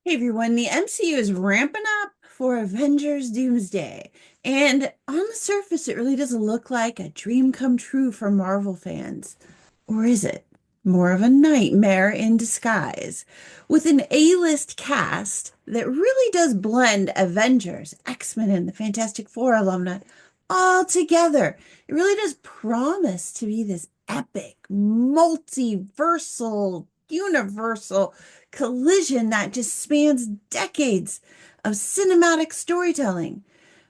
Hey everyone, the MCU is ramping up for Avengers Doomsday. And on the surface, it really doesn't look like a dream come true for Marvel fans. Or is it? More of a nightmare in disguise. With an A-list cast that really does blend Avengers, X-Men, and the Fantastic Four alumni all together. It really does promise to be this epic, multiversal, universal collision that just spans decades of cinematic storytelling.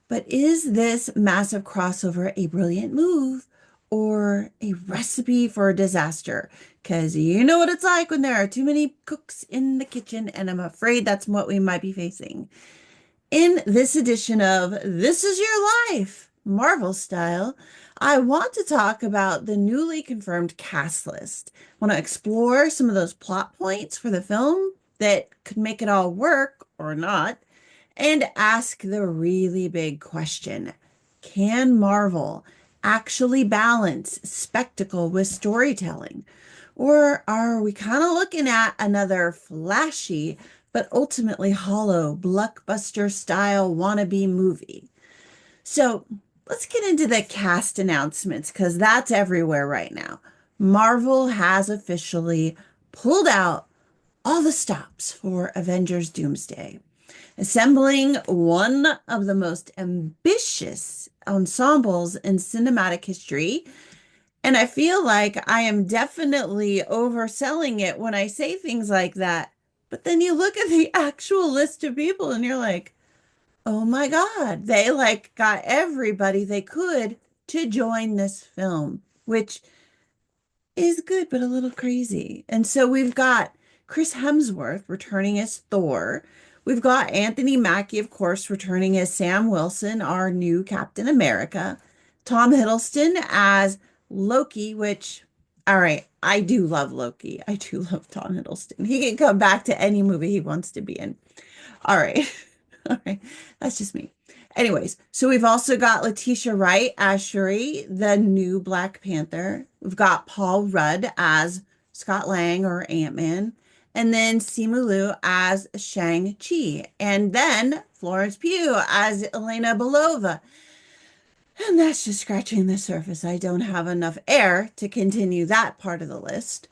But is this massive crossover a brilliant move or a recipe for a disaster? Because you know what it's like when there are too many cooks in the kitchen, and I'm afraid that's what we might be facing. In this edition of This Is Your Life, Marvel style, I want to talk about the newly confirmed cast list. I want to explore some of those plot points for the film that could make it all work or not, and ask the really big question. Can Marvel actually balance spectacle with storytelling? Or are we kind of looking at another flashy but ultimately hollow blockbuster style wannabe movie? So let's get into the cast announcements because that's everywhere right now. Marvel has officially pulled out all the stops for Avengers Doomsday, assembling one of the most ambitious ensembles in cinematic history. And I feel like I am definitely overselling it when I say things like that. But then you look at the actual list of people and you're like, oh my God, they like got everybody they could to join this film, which is good, but a little crazy. And so we've got Chris Hemsworth returning as Thor. We've got Anthony Mackie, of course, returning as Sam Wilson, our new Captain America. Tom Hiddleston as Loki, which, all right, I do love Loki. I do love Tom Hiddleston. He can come back to any movie he wants to be in. All right. All right. That's just me. Anyways, so we've also got Letitia Wright as Shuri, the new Black Panther. We've got Paul Rudd as Scott Lang or Ant-Man. And then Simu Liu as Shang-Chi. And then Florence Pugh as Yelena Belova. And that's just scratching the surface. I don't have enough air to continue that part of the list.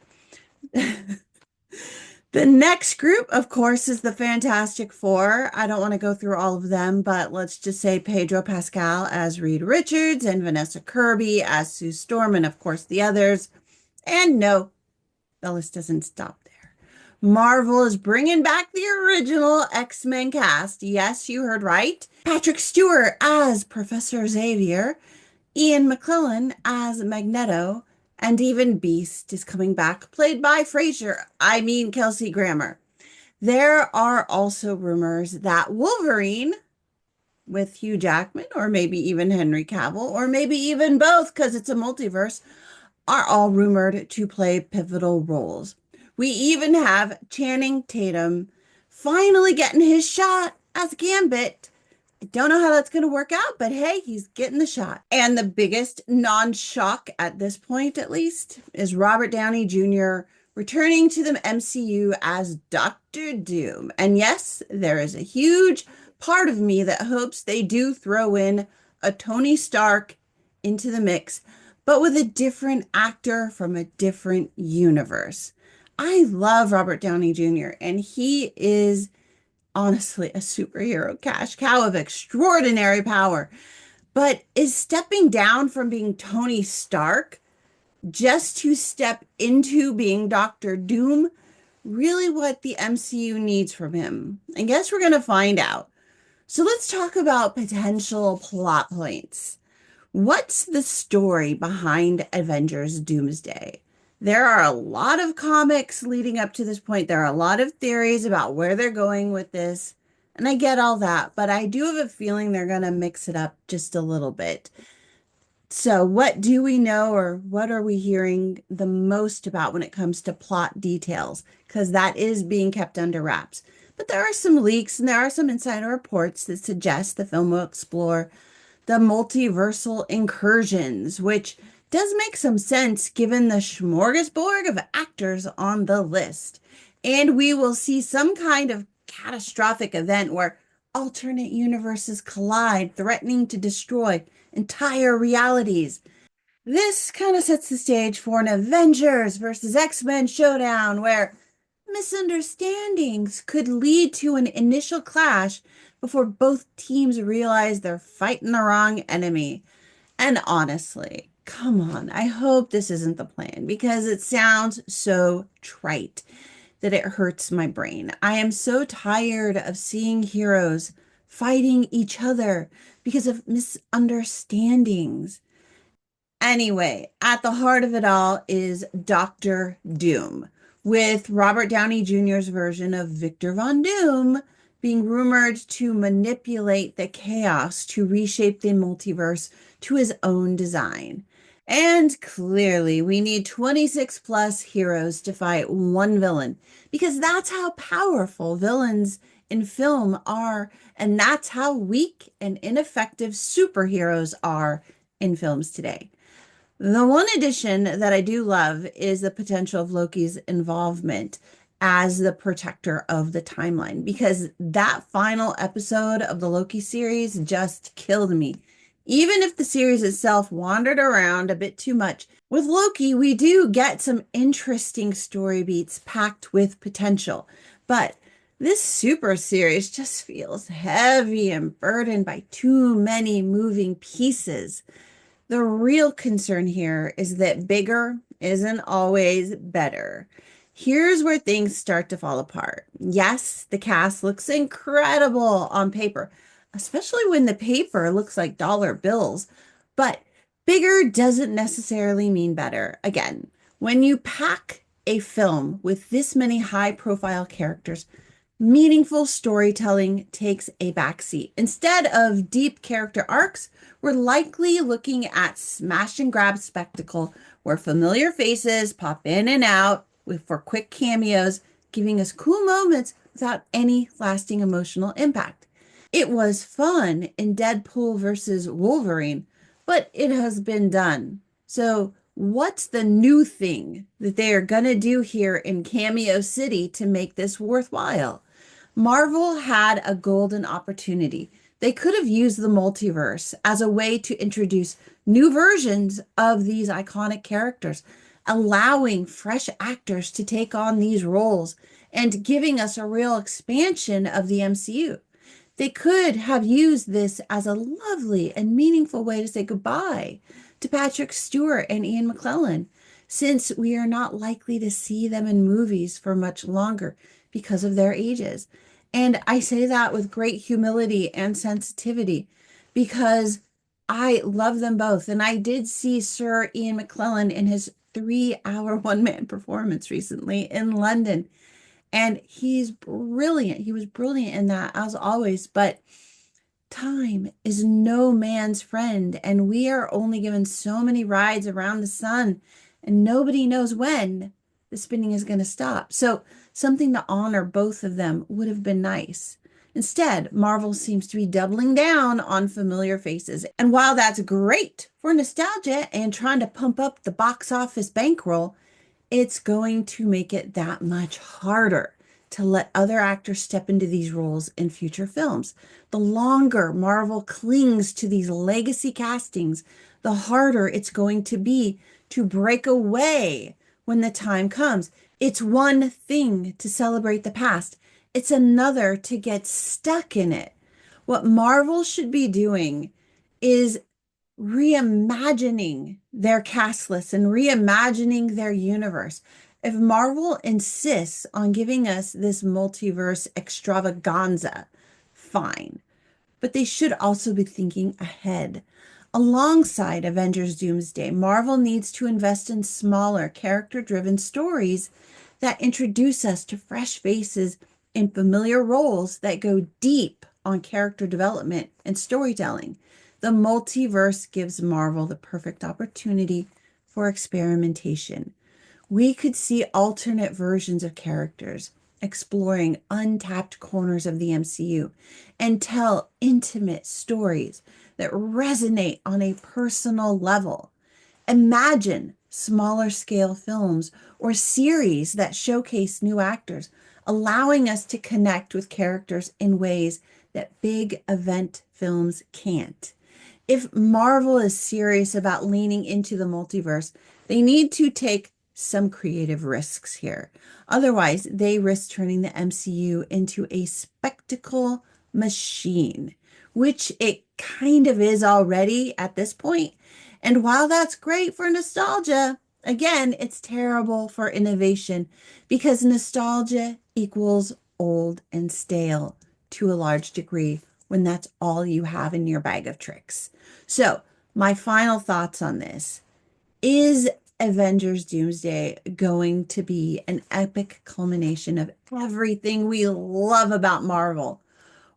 The next group, of course, is the Fantastic Four. I don't want to go through all of them, but let's just say Pedro Pascal as Reed Richards and Vanessa Kirby as Sue Storm, and of course the others. And no, the list doesn't stop there. Marvel is bringing back the original X-Men cast. Yes, you heard right. Patrick Stewart as Professor Xavier, Ian McKellen as Magneto, and even Beast is coming back, played by Kelsey Grammer. There are also rumors that Wolverine with Hugh Jackman, or maybe even Henry Cavill, or maybe even both, because it's a multiverse, are all rumored to play pivotal roles. We even have Channing Tatum finally getting his shot as Gambit. I don't know how that's going to work out, but hey, he's getting the shot. And the biggest non-shock at this point, at least, is Robert Downey Jr. returning to the MCU as Doctor Doom. And yes, there is a huge part of me that hopes they do throw in a Tony Stark into the mix, but with a different actor from a different universe. I love Robert Downey Jr., and he is honestly a superhero cash cow of extraordinary power, but is stepping down from being Tony Stark just to step into being Doctor Doom really what the MCU needs from him? I guess we're going to find out. So let's talk about potential plot points. What's the story behind Avengers Doomsday? There are a lot of comics leading up to this point. There are a lot of theories about where they're going with this. And I get all that, but I do have a feeling they're going to mix it up just a little bit. So, what do we know, or what are we hearing the most about when it comes to plot details? Because that is being kept under wraps. But there are some leaks and there are some insider reports that suggest the film will explore the multiversal incursions, which does make some sense given the smorgasbord of actors on the list. And we will see some kind of catastrophic event where alternate universes collide, threatening to destroy entire realities. This kind of sets the stage for an Avengers versus X-Men showdown where misunderstandings could lead to an initial clash before both teams realize they're fighting the wrong enemy. And honestly, come on, I hope this isn't the plan because it sounds so trite that it hurts my brain. I am so tired of seeing heroes fighting each other because of misunderstandings. Anyway, at the heart of it all is Doctor Doom, with Robert Downey Jr.'s version of Victor Von Doom being rumored to manipulate the chaos to reshape the multiverse to his own design. And clearly, we need 26 plus heroes to fight one villain because that's how powerful villains in film are, and that's how weak and ineffective superheroes are in films today. The one addition that I do love is the potential of Loki's involvement as the protector of the timeline, because that final episode of the Loki series just killed me. Even if the series itself wandered around a bit too much, with Loki, we do get some interesting story beats packed with potential. But this super series just feels heavy and burdened by too many moving pieces. The real concern here is that bigger isn't always better. Here's where things start to fall apart. Yes, the cast looks incredible on paper, especially when the paper looks like dollar bills, but bigger doesn't necessarily mean better. Again, when you pack a film with this many high-profile characters, meaningful storytelling takes a backseat. Instead of deep character arcs, we're likely looking at smash and grab spectacle where familiar faces pop in and out for quick cameos, giving us cool moments without any lasting emotional impact. It was fun in Deadpool versus Wolverine, but it has been done. So, what's the new thing that they are going to do here in Cameo City to make this worthwhile? Marvel had a golden opportunity. They could have used the multiverse as a way to introduce new versions of these iconic characters, allowing fresh actors to take on these roles and giving us a real expansion of the MCU. They could have used this as a lovely and meaningful way to say goodbye to Patrick Stewart and Ian McKellen, since we are not likely to see them in movies for much longer because of their ages. And I say that with great humility and sensitivity because I love them both. And I did see Sir Ian McKellen in his 3-hour one-man performance recently in London. And he's brilliant. He was brilliant in that, as always. But time is no man's friend, and we are only given so many rides around the sun, and nobody knows when the spinning is going to stop. So something to honor both of them would have been nice. Instead, Marvel seems to be doubling down on familiar faces. And while that's great for nostalgia and trying to pump up the box office bankroll, it's going to make it that much harder to let other actors step into these roles in future films. The longer Marvel clings to these legacy castings, the harder it's going to be to break away when the time comes. It's one thing to celebrate the past, it's another to get stuck in it. What Marvel should be doing is reimagining their cast list and reimagining their universe. If Marvel insists on giving us this multiverse extravaganza, fine. But they should also be thinking ahead. Alongside Avengers Doomsday, Marvel needs to invest in smaller, character-driven stories that introduce us to fresh faces in familiar roles that go deep on character development and storytelling. The multiverse gives Marvel the perfect opportunity for experimentation. We could see alternate versions of characters, exploring untapped corners of the MCU, and tell intimate stories that resonate on a personal level. Imagine smaller scale films or series that showcase new actors, allowing us to connect with characters in ways that big event films can't. If Marvel is serious about leaning into the multiverse, they need to take some creative risks here. Otherwise, they risk turning the MCU into a spectacle machine, which it kind of is already at this point. And while that's great for nostalgia, again, it's terrible for innovation because nostalgia equals old and stale to a large degree when that's all you have in your bag of tricks. So, my final thoughts on this is Avengers Doomsday going to be an epic culmination of everything we love about Marvel?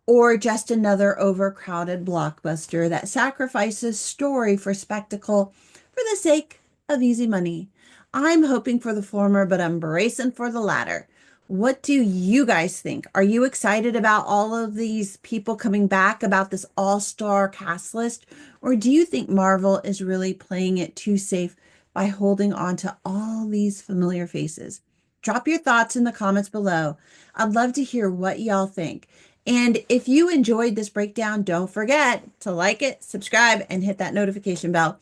Or just another overcrowded blockbuster that sacrifices story for spectacle for the sake of easy money? I'm hoping for the former, but I'm bracing for the latter. What do you guys think? Are you excited about all of these people coming back, about this all-star cast list? Or do you think Marvel is really playing it too safe by holding on to all these familiar faces? Drop your thoughts in the comments below. I'd love to hear what y'all think. And if you enjoyed this breakdown, don't forget to like it, subscribe, and hit that notification bell.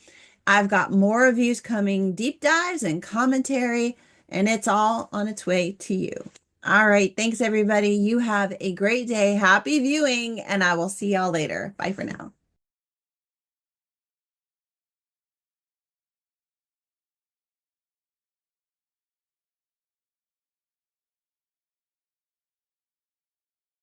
I've got more reviews coming, deep dives and commentary, and it's all on its way to you. All right. Thanks, everybody. You have a great day. Happy viewing, and I will see y'all later. Bye for now.